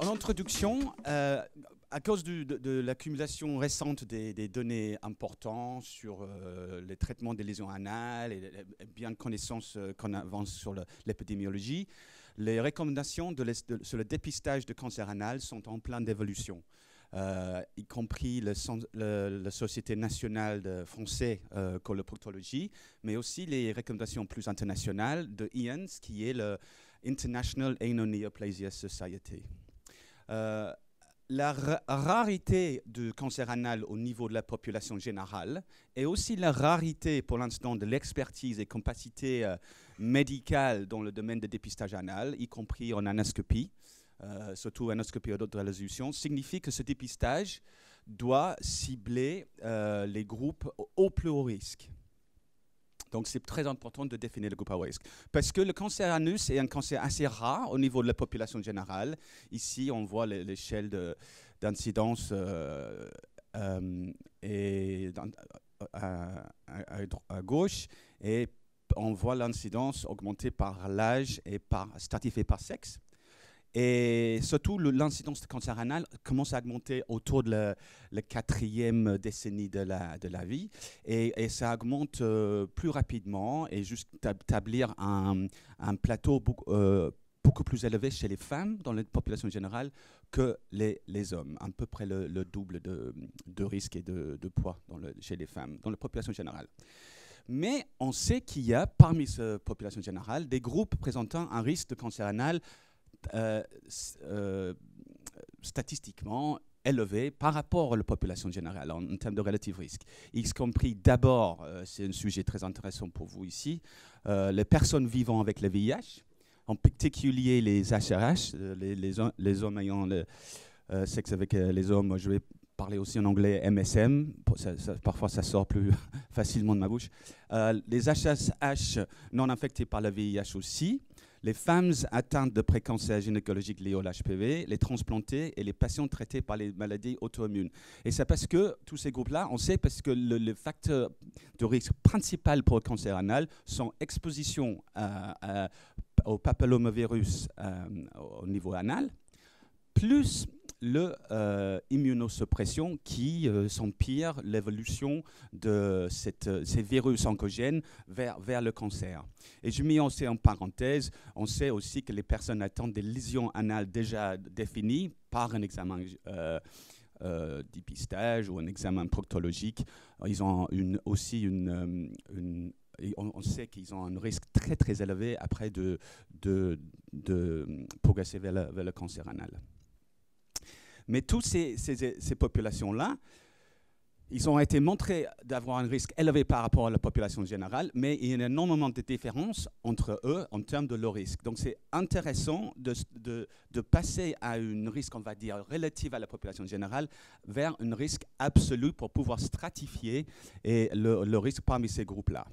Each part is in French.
En introduction, à cause de l'accumulation récente des données importantes sur les traitements des lésions anales et bien de connaissances qu'on avance sur l'épidémiologie, les recommandations sur le dépistage de cancer anal sont en pleine d'évolution. Y compris la Société nationale de français coloproctologie, mais aussi les recommandations plus internationales de IANS, qui est le International Anal Neoplasia Society. La rareté du cancer anal au niveau de la population générale et aussi la rareté pour l'instant de l'expertise et capacité médicale dans le domaine de dépistage anal, y compris en anoscopie, surtout anoscopie haute résolution, signifie que ce dépistage doit cibler les groupes au plus haut risque. Donc, c'est très important de définir le groupe à haut risque. Parce que le cancer anus est un cancer assez rare au niveau de la population générale. Ici, on voit l'échelle d'incidence à gauche. Et on voit l'incidence augmenter par l'âge et stratifiée par sexe. Et surtout, l'incidence de cancer anal commence à augmenter autour de la 4e décennie de la vie. Et ça augmente plus rapidement et juste établir un plateau beaucoup plus élevé chez les femmes dans la population générale que les hommes. À peu près le double de risque et de poids chez les femmes dans la population générale. Mais on sait qu'il y a parmi cette population générale des groupes présentant un risque de cancer anal statistiquement élevé par rapport à la population générale en termes de relatif risque. Y compris d'abord, c'est un sujet très intéressant pour vous ici, les personnes vivant avec le VIH, en particulier les HRH, les hommes ayant le sexe avec les hommes. Je vais parler aussi en anglais MSM, parfois ça sort plus facilement de ma bouche. Les HSH non infectés par le VIH aussi. Les femmes atteintes de précancer gynécologique liés au HPV, les transplantés et les patients traités par les maladies auto-immunes. Et c'est parce que tous ces groupes-là, on sait parce que le facteur de risque principal pour le cancer anal sont exposition au papillomavirus au niveau anal, plus l'immunosuppression qui s'empire l'évolution de ces virus oncogènes vers le cancer. Et je mets aussi en parenthèse, on sait aussi que les personnes atteintes des lésions anales déjà définies par un examen dépistage ou un examen proctologique, ils ont aussi on sait qu'ils ont un risque très très élevé après de progresser vers le cancer anal. Mais toutes ces populations-là, ils ont été montrés d'avoir un risque élevé par rapport à la population générale, mais il y a énormément de différences entre eux en termes de leur risque. Donc c'est intéressant de passer à un risque, on va dire, relatif à la population générale, vers un risque absolu pour pouvoir stratifier le risque parmi ces groupes-là.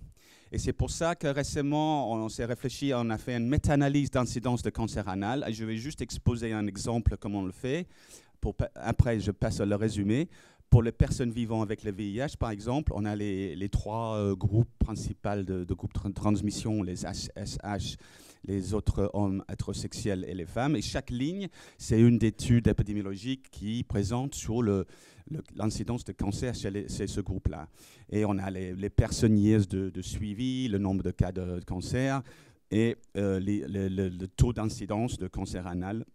Et c'est pour ça que récemment, on s'est réfléchi, on a fait une méta-analyse d'incidence de cancer anal. Je vais juste exposer un exemple comment on le fait. Après, je passe à le résumé. Pour les personnes vivant avec le VIH, par exemple, on a les 3 groupes principaux de groupes de transmission, les HSH, les autres hommes hétérosexuels et les femmes. Et chaque ligne, c'est une étude épidémiologique qui présente sur l'incidence de cancer chez ce groupe-là. Et on a les personnes de suivi, le nombre de cas de cancer et le taux d'incidence de cancer anal.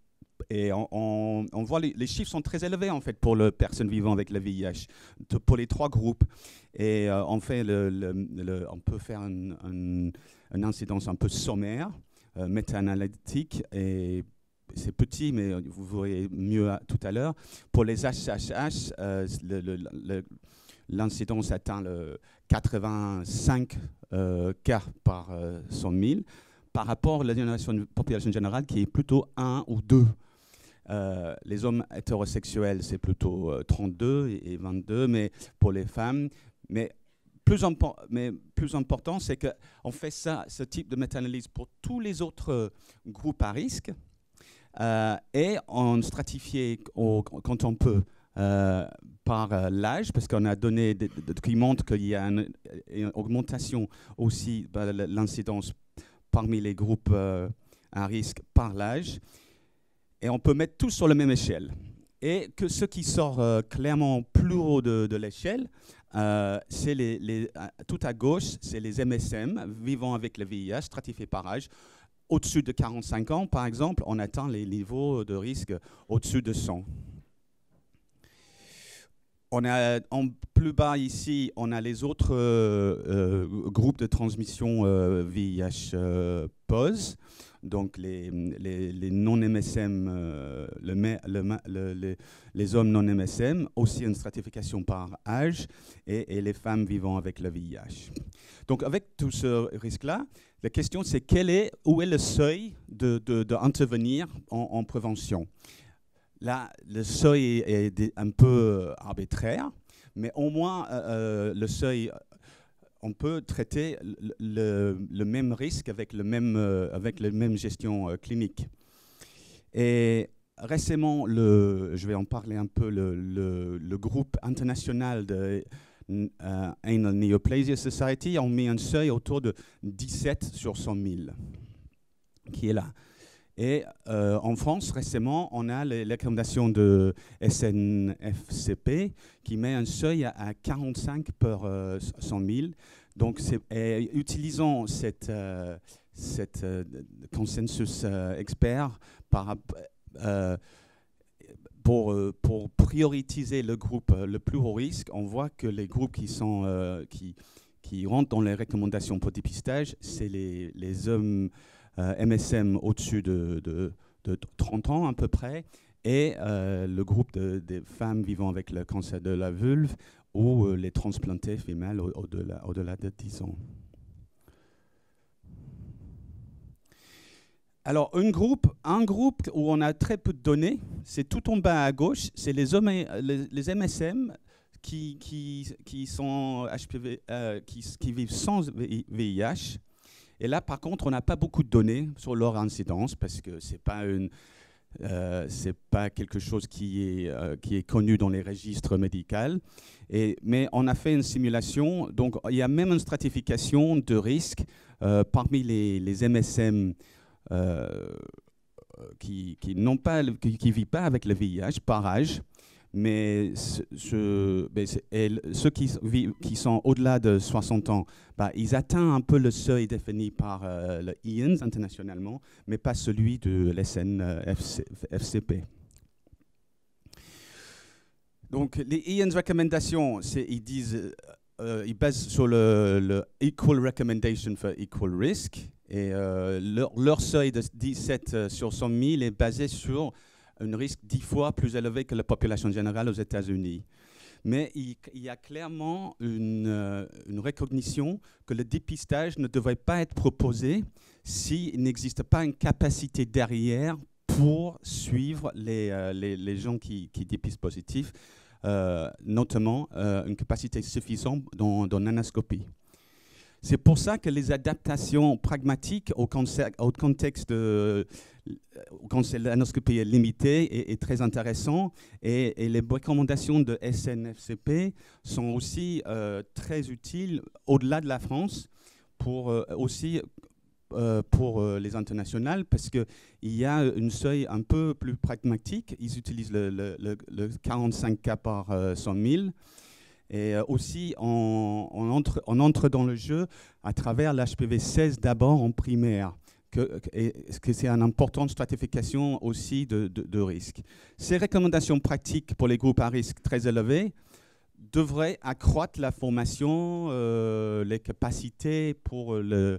Et on voit les chiffres sont très élevés en fait pour les personnes vivant avec le VIH, pour les 3 groupes. Et on peut faire une incidence un peu sommaire, méta-analytique, et c'est petit, mais vous verrez mieux tout à l'heure. Pour les HHH, l'incidence atteint le 85 cas par 100 000, par rapport à la population générale qui est plutôt 1 ou 2. Les hommes hétérosexuels, c'est plutôt 32 et 22, mais pour les femmes. Mais plus important, c'est qu'on fait ce type de méta-analyse pour tous les autres groupes à risque et on stratifie quand on peut par l'âge, parce qu'on a donné des qui montrent qu'il y a une augmentation aussi de l'incidence parmi les groupes à risque par l'âge. Et on peut mettre tout sur la même échelle. Et que ce qui sort clairement plus haut de l'échelle, c'est tout à gauche, c'est les MSM vivant avec le VIH, stratifiés par âge. Au-dessus de 45 ans, par exemple, on atteint les niveaux de risque au-dessus de 100. On a en plus bas ici, on a les autres groupes de transmission VIH POS, donc les non-MSM, les hommes non-MSM, aussi une stratification par âge, et les femmes vivant avec le VIH. Donc avec tout ce risque-là, la question c'est où est le seuil d'intervenir en prévention. Là, le seuil est un peu arbitraire, mais au moins le seuil, on peut traiter le même risque avec la même gestion clinique. Et récemment, je vais en parler un peu, le groupe international de Anal Neoplasia Society a mis un seuil autour de 17 sur 100 000, qui est là. Et en France, récemment, on a les recommandations de SNFCP qui met un seuil à 45 par 100 000. Donc, utilisant cette consensus expert pour prioriser le groupe le plus haut risque, on voit que les groupes qui rentrent dans les recommandations pour dépistage, c'est les hommes MSM au-dessus de 30 ans à peu près, et le groupe des femmes vivant avec le cancer de la vulve ou les transplantés femelles au-delà de 10 ans. Alors, un groupe où on a très peu de données, c'est tout en bas à gauche, c'est les MSM qui sont HPV, qui vivent sans VIH. Et là, par contre, on n'a pas beaucoup de données sur leur incidence parce que c'est pas quelque chose qui est connu dans les registres médicaux. Mais on a fait une simulation, donc il y a même une stratification de risque parmi les MSM qui ne vivent pas avec le VIH par âge. Mais ceux qui sont au-delà de 60 ans, ils atteignent un peu le seuil défini par le IANS internationalement, mais pas celui de l'SNFCP. Donc les IANS recommendations, ils basent sur le Equal Recommendation for Equal Risk, et leur seuil de 17 sur 100 000 est basé sur un risque 10 fois plus élevé que la population générale aux États-Unis. Mais il y a clairement une recognition que le dépistage ne devrait pas être proposé s'il n'existe pas une capacité derrière pour suivre les gens qui dépistent positifs, notamment une capacité suffisante dans l'anoscopie. C'est pour ça que les adaptations pragmatiques au contexte quand l'anoscopie est limitée est très intéressant, et les recommandations de SNFCP sont aussi très utiles au-delà de la France pour les internationales, parce qu'il y a un seuil un peu plus pragmatique. Ils utilisent le 45 cas par 100 000. Et aussi, on entre dans le jeu à travers l'HPV 16 d'abord en primaire, que c'est une importante stratification aussi de risque. Ces recommandations pratiques pour les groupes à risque très élevés devraient accroître la formation, les capacités pour les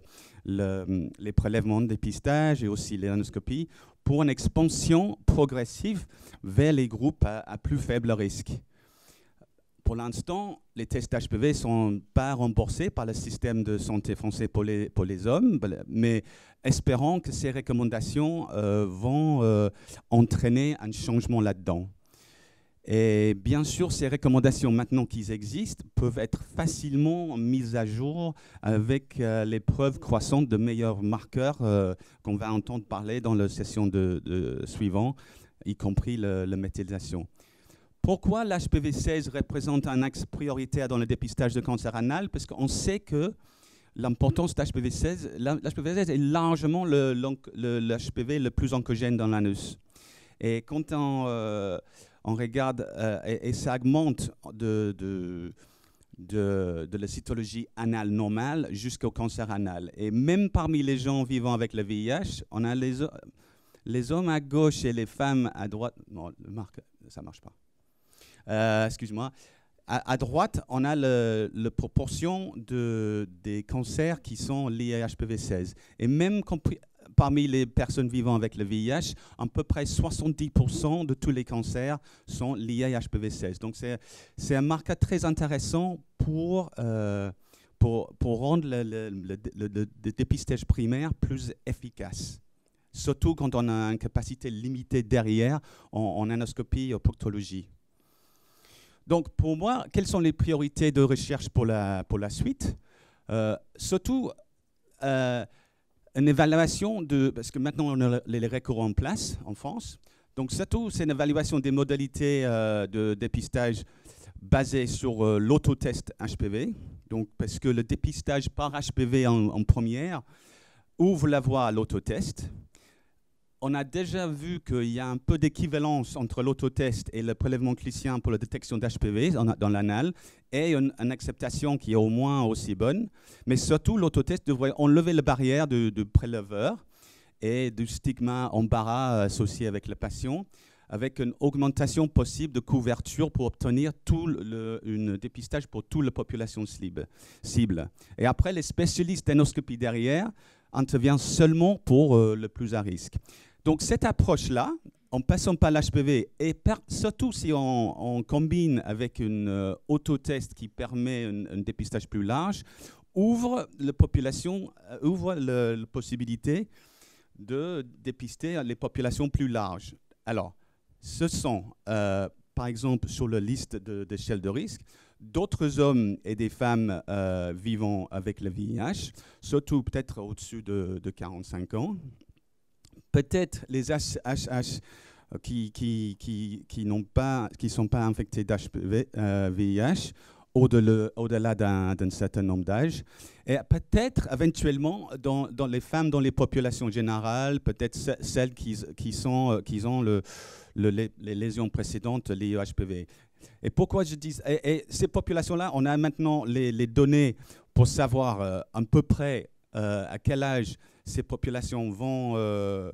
prélèvements de dépistage et aussi l'anoscopie, pour une expansion progressive vers les groupes à plus faible risque. Pour l'instant, les tests HPV ne sont pas remboursés par le système de santé français pour les hommes, mais espérons que ces recommandations vont entraîner un changement là-dedans. Et bien sûr, ces recommandations, maintenant qu'ils existent, peuvent être facilement mises à jour avec les preuves croissantes de meilleurs marqueurs qu'on va entendre parler dans la session suivante, y compris la méthylisation. Pourquoi l'HPV 16 représente un axe prioritaire dans le dépistage de cancer anal? Parce qu'on sait que l'importance de l'HPV 16 est largement l'HPV le plus oncogène dans l'anus. Et quand on regarde, et ça augmente de la cytologie anale normale jusqu'au cancer anal. Et même parmi les gens vivant avec le VIH, on a les hommes à gauche et les femmes à droite. Non, ça ne marche pas. Excuse-moi. À droite, on a la proportion des cancers qui sont liés à HPV-16. Et même parmi les personnes vivant avec le VIH, à peu près 70% de tous les cancers sont liés à HPV-16. Donc c'est un marqueur très intéressant pour rendre le dépistage primaire plus efficace. Surtout quand on a une capacité limitée derrière en anoscopie et en proctologie. Donc, pour moi, quelles sont les priorités de recherche pour la suite? Surtout, une évaluation parce que maintenant, on a les recours en place en France. Donc, surtout, c'est une évaluation des modalités de dépistage basées sur l'autotest HPV. Donc, parce que le dépistage par HPV en première ouvre la voie à l'autotest. On a déjà vu qu'il y a un peu d'équivalence entre l'autotest et le prélèvement clinicien pour la détection d'HPV dans l'anal et une acceptation qui est au moins aussi bonne. Mais surtout, l'autotest devrait enlever la barrière du préleveur et du stigma embarras associé avec le patient, avec une augmentation possible de couverture pour obtenir un dépistage pour toute la population cible. Et après, les spécialistes d'anoscopie derrière interviennent seulement pour le plus à risque. Donc cette approche-là, en passant par l'HPV, et surtout si on combine avec une autotest qui permet un dépistage plus large, ouvre la possibilité de dépister les populations plus larges. Alors, ce sont, par exemple, sur la liste d'échelle de risque, d'autres hommes et des femmes vivant avec le VIH, surtout peut-être au-dessus de 45 ans. Peut-être les HH qui ne sont pas infectés d'HPV, VIH, au-delà d'un certain nombre d'âges. Et peut-être, éventuellement, dans les femmes, dans les populations générales, peut-être celles qui ont les lésions précédentes liées au HPV. Et pourquoi je dis... Et ces populations-là, on a maintenant les données pour savoir à peu près à quel âge ces populations vont...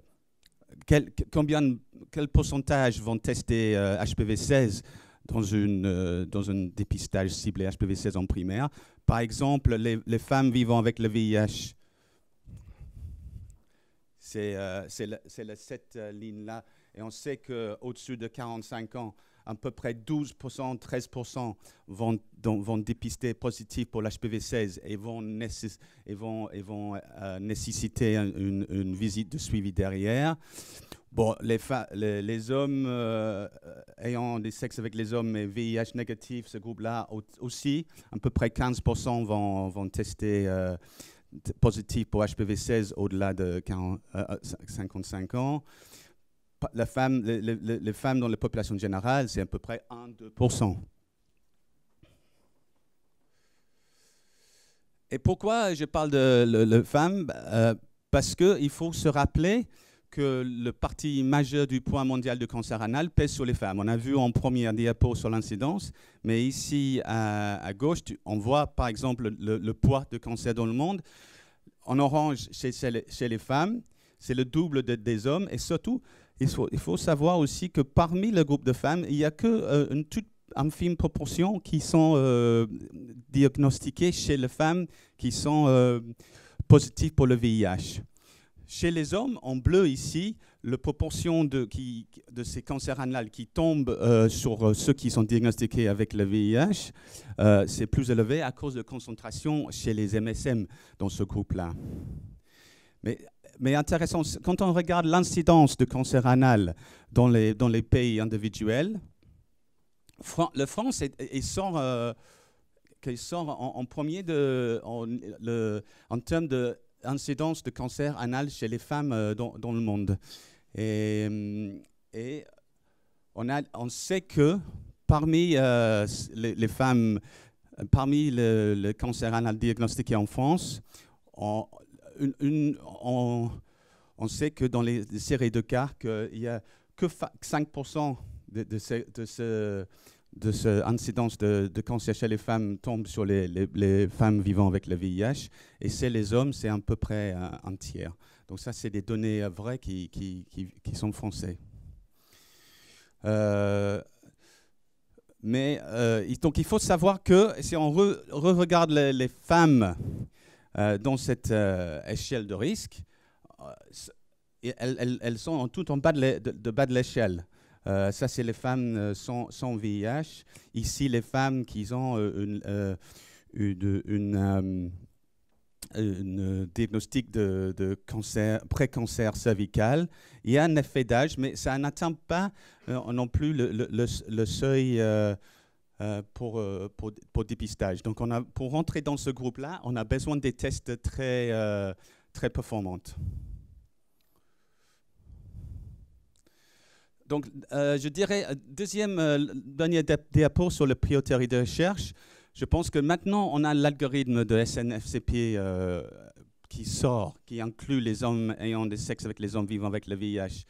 quel pourcentage vont tester HPV-16 dans un dépistage ciblé HPV-16 en primaire. Par exemple, les femmes vivant avec le VIH, c'est cette ligne-là. Et on sait qu'au-dessus de 45 ans, à peu près 12%, 13% vont dépister positif pour l'HPV-16 et vont nécessiter une visite de suivi derrière. Bon, les hommes ayant des sexes avec les hommes et VIH négatif, ce groupe-là aussi, à peu près 15% vont tester positif pour HPV-16 au-delà de 55 ans. Les femmes dans la population générale, c'est à peu près 1-2%. Et pourquoi je parle de femmes? Parce qu'il faut se rappeler que le partie majeure du poids mondial du cancer anal pèse sur les femmes. On a vu en première diapo sur l'incidence, mais ici à gauche, on voit par exemple le poids de cancer dans le monde. En orange, chez les femmes, c'est le double des hommes. Et surtout, il faut savoir aussi que parmi le groupe de femmes, il n'y a qu'une toute infime proportion qui sont diagnostiquées chez les femmes qui sont positives pour le VIH. Chez les hommes, en bleu ici, la proportion de ces cancers anal qui tombent sur ceux qui sont diagnostiqués avec le VIH, c'est plus élevé à cause de concentration chez les MSM dans ce groupe-là. Mais intéressant, quand on regarde l'incidence de cancer anal dans les pays individuels, la France sort en premier en termes d'incidence de cancer anal chez les femmes dans le monde. Et on sait que parmi les femmes, parmi le cancer anal diagnostiqué en France, on sait que dans les séries de cas, qu'il n'y a que 5% de cette incidence de cancer chez les femmes tombe sur les femmes vivant avec le VIH, et chez les hommes, c'est à peu près un tiers. Donc ça, c'est des données vraies qui sont françaises. Donc il faut savoir que si on regarde les femmes dans cette échelle de risque, elles sont toutes en bas de l'échelle. Ça, c'est les femmes sans VIH. Ici, les femmes qui ont un diagnostic de cancer, pré-cancer cervical. Il y a un effet d'âge, mais ça n'atteint pas non plus le seuil pour dépistage. Donc, pour rentrer dans ce groupe-là, on a besoin des tests très performants. Donc, je dirais, dernier diapo sur le priorité de recherche. Je pense que maintenant, on a l'algorithme de SNFCP qui sort, qui inclut les hommes ayant des sexes avec les hommes vivant avec le VIH.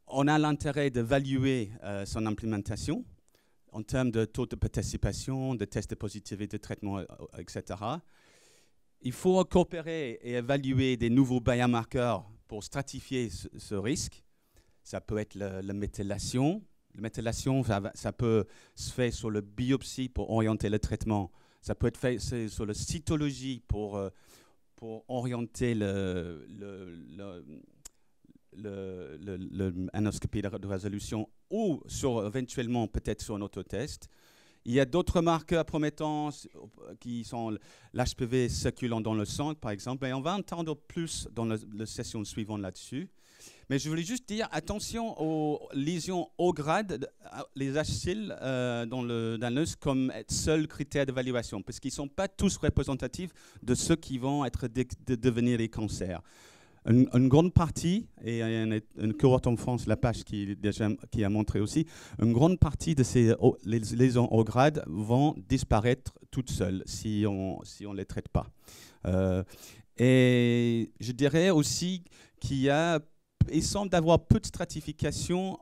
On a l'intérêt d'évaluer son implémentation en termes de taux de participation, de tests de positivité, de traitement, etc. Il faut coopérer et évaluer des nouveaux biomarqueurs pour stratifier ce risque. Ça peut être la méthylation. La méthylation, ça peut se faire sur la biopsie pour orienter le traitement. Ça peut être fait sur la cytologie pour orienter l'anoscopie de résolution, ou éventuellement peut-être sur un autotest. Il y a d'autres marqueurs promettants qui sont l'HPV circulant dans le sang, par exemple, et on va entendre plus dans la session suivante là-dessus. Mais je voulais juste dire, attention aux lésions haut grade, les HSIL dans l'anus comme seul critère d'évaluation, parce qu'ils ne sont pas tous représentatifs de ceux qui vont devenir des cancers. Une grande partie, et il y a une cohorte en France, la page qui a montré aussi, une grande partie de ces lésions haut grade vont disparaître toutes seules si on ne les traite pas. Et je dirais aussi il semble d'avoir peu de stratification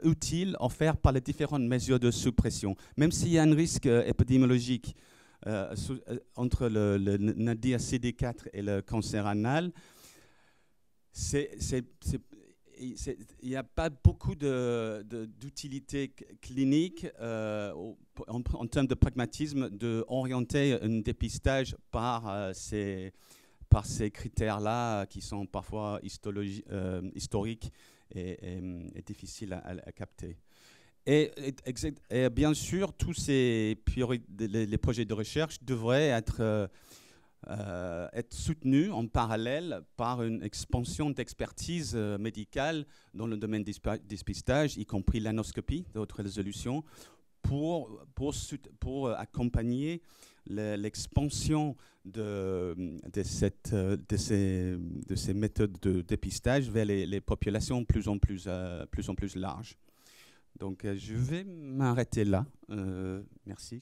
utile offerte par les différentes mesures de suppression. Même s'il y a un risque épidémiologique entre le nadir CD4 et le cancer anal, il n'y a pas beaucoup d'utilité clinique en termes de pragmatisme d'orienter un dépistage par ces critères-là qui sont parfois historiques et difficiles à capter. Et bien sûr, tous les projets de recherche devraient être soutenus en parallèle par une expansion d'expertise médicale dans le domaine du dépistage, y compris l'anoscopie de haute résolution, pour accompagner l'expansion de ces méthodes de dépistage vers les populations plus en plus larges. Donc, je vais m'arrêter là. Merci.